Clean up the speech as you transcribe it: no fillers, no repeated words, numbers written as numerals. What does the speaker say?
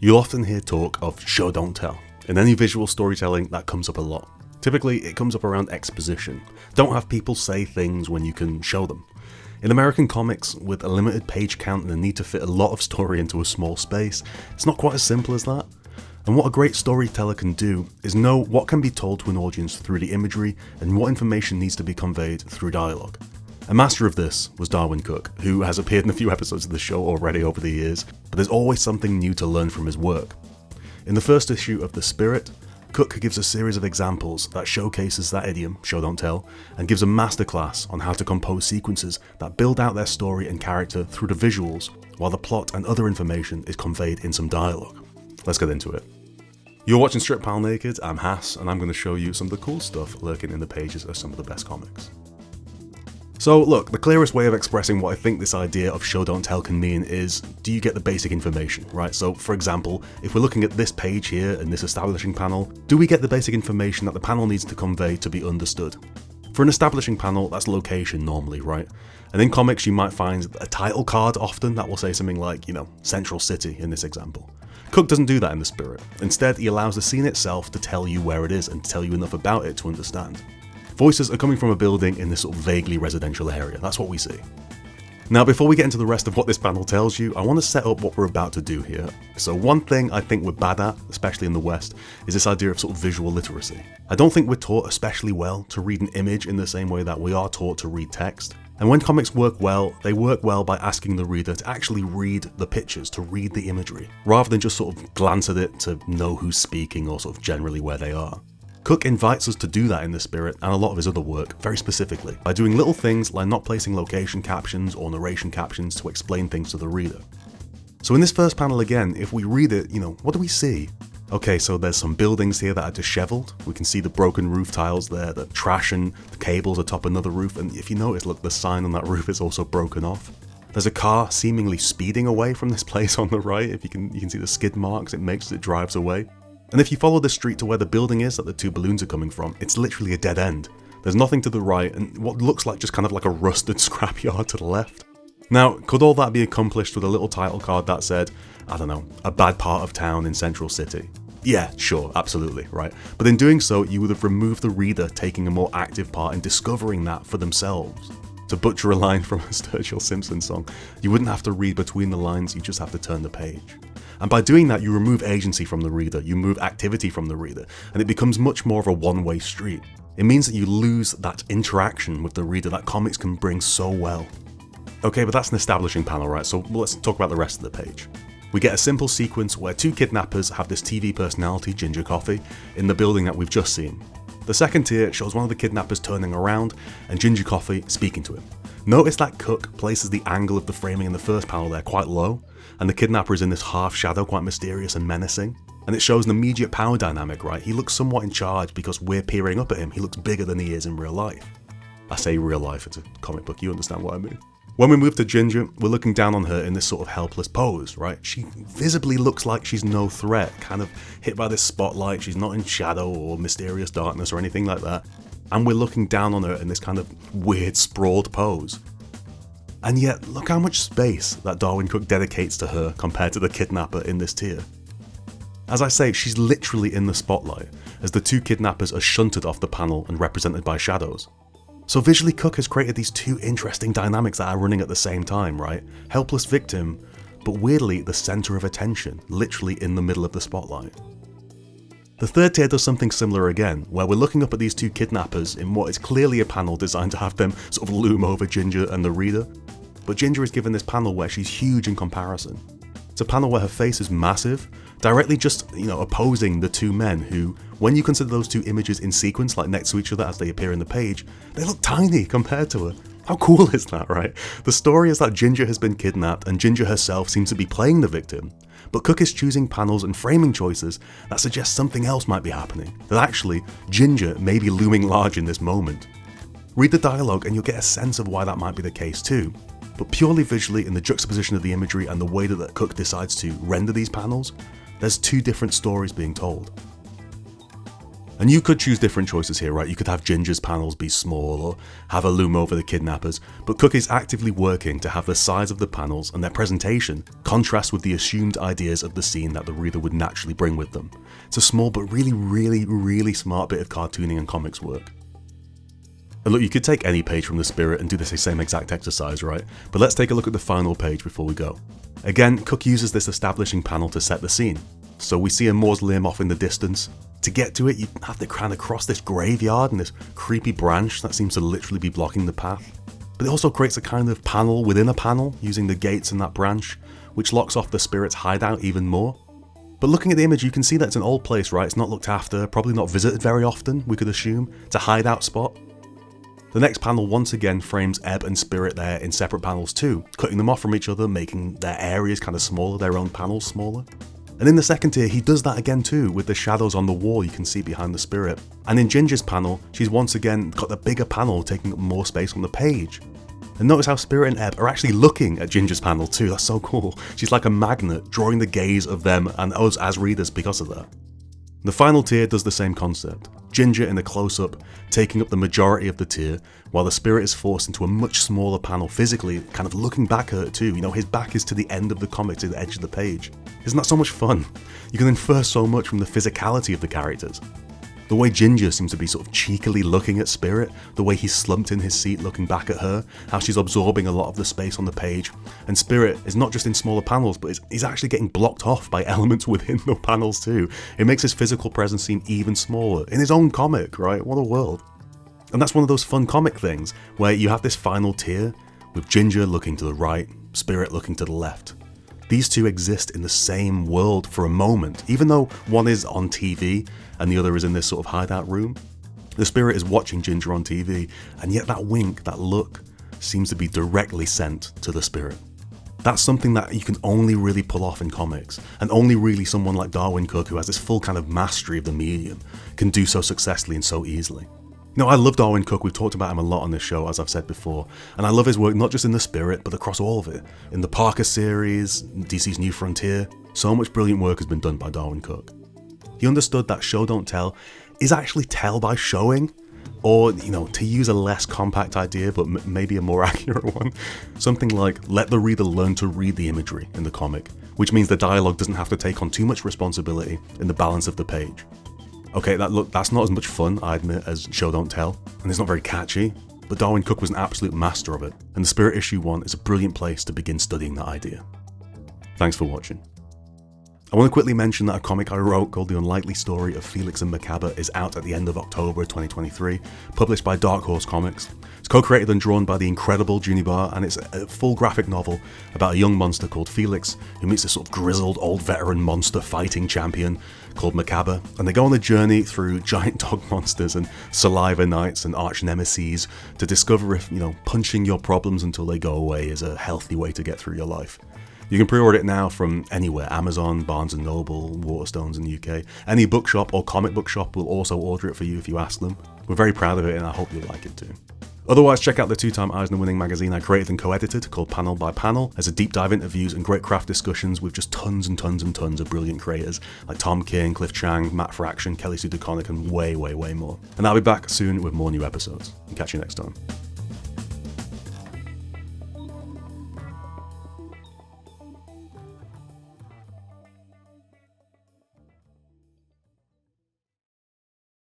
You'll often hear talk of show don't tell. In any visual storytelling, that comes up a lot. Typically, it comes up around exposition. Don't have people say things when you can show them. In American comics, with a limited page count and the need to fit a lot of story into a small space, it's not quite as simple as that. And what a great storyteller can do is know what can be told to an audience through the imagery and what information needs to be conveyed through dialogue. A master of this was Darwyn Cooke, who has appeared in a few episodes of the show already over the years, but there's always something new to learn from his work. In the first issue of The Spirit, Cooke gives a series of examples that showcases that idiom, show don't tell, and gives a masterclass on how to compose sequences that build out their story and character through the visuals, while the plot and other information is conveyed in some dialogue. Let's get into it. You're watching Strip Pile Naked, I'm Hass, and I'm going to show you some of the cool stuff lurking in the pages of some of the best comics. So look, the clearest way of expressing what I think this idea of show don't tell can mean is, do you get the basic information, right? So for example, if we're looking at this page here in this establishing panel, do we get the basic information that the panel needs to convey to be understood? For an establishing panel, that's location normally, right? And in comics you might find a title card often that will say something like, Central City in this example. Cooke doesn't do that in The Spirit. Instead, he allows the scene itself to tell you where it is and tell you enough about it to understand. Voices are coming from a building in this sort of vaguely residential area, that's what we see. Now before we get into the rest of what this panel tells you, I want to set up what we're about to do here. So one thing I think we're bad at, especially in the West, is this idea of sort of visual literacy. I don't think we're taught especially well to read an image in the same way that we are taught to read text. And when comics work well, they work well by asking the reader to actually read the pictures, to read the imagery, rather than just sort of glance at it to know who's speaking or sort of generally where they are. Cooke invites us to do that in The Spirit and a lot of his other work, very specifically, by doing little things like not placing location captions or narration captions to explain things to the reader. So in this first panel again, if we read it, what do we see? Okay, so there's some buildings here that are disheveled. We can see the broken roof tiles there, the trash and the cables atop another roof, and if you notice, look, the sign on that roof is also broken off. There's a car seemingly speeding away from this place on the right. If you can see the skid marks it makes as it drives away. And if you follow the street to where the building is that the two balloons are coming from, it's literally a dead end. There's nothing to the right and what looks like just kind of like a rusted scrapyard to the left. Now, could all that be accomplished with a little title card that said, I don't know, a bad part of town in Central City? Yeah, sure, absolutely, right? But in doing so, you would have removed the reader taking a more active part in discovering that for themselves. To butcher a line from a Sturgill Simpson song, you wouldn't have to read between the lines, you just have to turn the page. And by doing that, you remove agency from the reader, you remove activity from the reader, and it becomes much more of a one-way street. It means that you lose that interaction with the reader that comics can bring so well. Okay, but that's an establishing panel, right? So let's talk about the rest of the page. We get a simple sequence where two kidnappers have this TV personality, Ginger Coffee, in the building that we've just seen. The second tier shows one of the kidnappers turning around and Ginger Coffee speaking to him. Notice that Cooke places the angle of the framing in the first panel there quite low, and the kidnapper is in this half shadow, quite mysterious and menacing. And it shows an immediate power dynamic, right? He looks somewhat in charge because we're peering up at him. He looks bigger than he is in real life. I say real life, it's a comic book, you understand what I mean. When we move to Ginger, we're looking down on her in this sort of helpless pose, right? She visibly looks like she's no threat, kind of hit by this spotlight. She's not in shadow or mysterious darkness or anything like that. And we're looking down on her in this kind of weird sprawled pose. And yet, look how much space that Darwyn Cooke dedicates to her compared to the kidnapper in this tier. As I say, she's literally in the spotlight, as the two kidnappers are shunted off the panel and represented by shadows. So visually, Cooke has created these two interesting dynamics that are running at the same time, right? Helpless victim, but weirdly the center of attention, literally in the middle of the spotlight. The third tier does something similar again, where we're looking up at these two kidnappers in what is clearly a panel designed to have them sort of loom over Ginger and the reader. But Ginger is given this panel where she's huge in comparison. It's a panel where her face is massive, directly just, opposing the two men who, when you consider those two images in sequence, like next to each other as they appear in the page, they look tiny compared to her. How cool is that, right? The story is that Ginger has been kidnapped and Ginger herself seems to be playing the victim, but Cooke is choosing panels and framing choices that suggest something else might be happening, that actually, Ginger may be looming large in this moment. Read the dialogue and you'll get a sense of why that might be the case too. But purely visually, in the juxtaposition of the imagery and the way that Cooke decides to render these panels, there's two different stories being told. And you could choose different choices here, right? You could have Ginger's panels be small or have her loom over the kidnappers, but Cooke is actively working to have the size of the panels and their presentation contrast with the assumed ideas of the scene that the reader would naturally bring with them. It's a small but really smart bit of cartooning and comics work. And look, you could take any page from The Spirit and do this same exact exercise, right? But let's take a look at the final page before we go. Again, Cooke uses this establishing panel to set the scene. So we see a mausoleum off in the distance. To get to it, you have to kind of cross this graveyard and this creepy branch that seems to literally be blocking the path. But it also creates a kind of panel within a panel using the gates in that branch, which locks off the spirit's hideout even more. But looking at the image, you can see that it's an old place, right? It's not looked after, probably not visited very often, we could assume. It's a hideout spot. The next panel once again frames Ebb and Spirit there in separate panels too, cutting them off from each other, making their areas kind of smaller, their own panels smaller. And in the second tier, he does that again too, with the shadows on the wall you can see behind the spirit. And in Ginger's panel, she's once again got the bigger panel taking up more space on the page. And notice how Spirit and Ebb are actually looking at Ginger's panel too, that's so cool. She's like a magnet, drawing the gaze of them and us as readers because of that. The final tier does the same concept. Ginger in a close-up, taking up the majority of the tier, while the spirit is forced into a much smaller panel physically, kind of looking back at it too. You know, his back is to the end of the comic, to the edge of the page. Isn't that so much fun? You can infer so much from the physicality of the characters. The way Ginger seems to be sort of cheekily looking at Spirit, the way he's slumped in his seat looking back at her, how she's absorbing a lot of the space on the page, and Spirit is not just in smaller panels, but he's actually getting blocked off by elements within the panels too. It makes his physical presence seem even smaller, in his own comic, right? What a world. And that's one of those fun comic things, where you have this final tier, with Ginger looking to the right, Spirit looking to the left. These two exist in the same world for a moment, even though one is on TV and the other is in this sort of hideout room. The spirit is watching Ginger on TV, and yet that wink, that look, seems to be directly sent to the spirit. That's something that you can only really pull off in comics, and only really someone like Darwyn Cooke, who has this full kind of mastery of the medium, can do so successfully and so easily. You know, I love Darwyn Cooke, we've talked about him a lot on this show, as I've said before, and I love his work not just in The Spirit, but across all of it. In the Parker series, DC's New Frontier, so much brilliant work has been done by Darwyn Cooke. He understood that show don't tell is actually tell by showing, or, you know, to use a less compact idea, but maybe a more accurate one, something like let the reader learn to read the imagery in the comic, which means the dialogue doesn't have to take on too much responsibility in the balance of the page. Okay, that's not as much fun, I admit, as Show Don't Tell, and it's not very catchy, but Darwyn Cooke was an absolute master of it, and The Spirit Issue 1 is a brilliant place to begin studying that idea. Thanks for watching. I want to quickly mention that a comic I wrote called The Unlikely Story of Felix and Macabre is out at the end of October 2023, published by Dark Horse Comics. It's co-created and drawn by the incredible Junibar, and it's a full graphic novel about a young monster called Felix, who meets this sort of grizzled old veteran monster fighting champion called Macabre, and they go on a journey through giant dog monsters and saliva knights and arch nemeses to discover if, you know, punching your problems until they go away is a healthy way to get through your life. You can pre-order it now from anywhere, Amazon, Barnes & Noble, Waterstones in the UK. Any bookshop or comic book shop will also order it for you if you ask them. We're very proud of it, and I hope you'll like it too. Otherwise, check out the 2-time Eisner-winning magazine I created and co-edited called Panel by Panel. There's a deep dive interviews and great craft discussions with just tons and tons and tons of brilliant creators like Tom King, Cliff Chang, Matt Fraction, Kelly Sue DeConnick, and way more. And I'll be back soon with more new episodes. Catch you next time.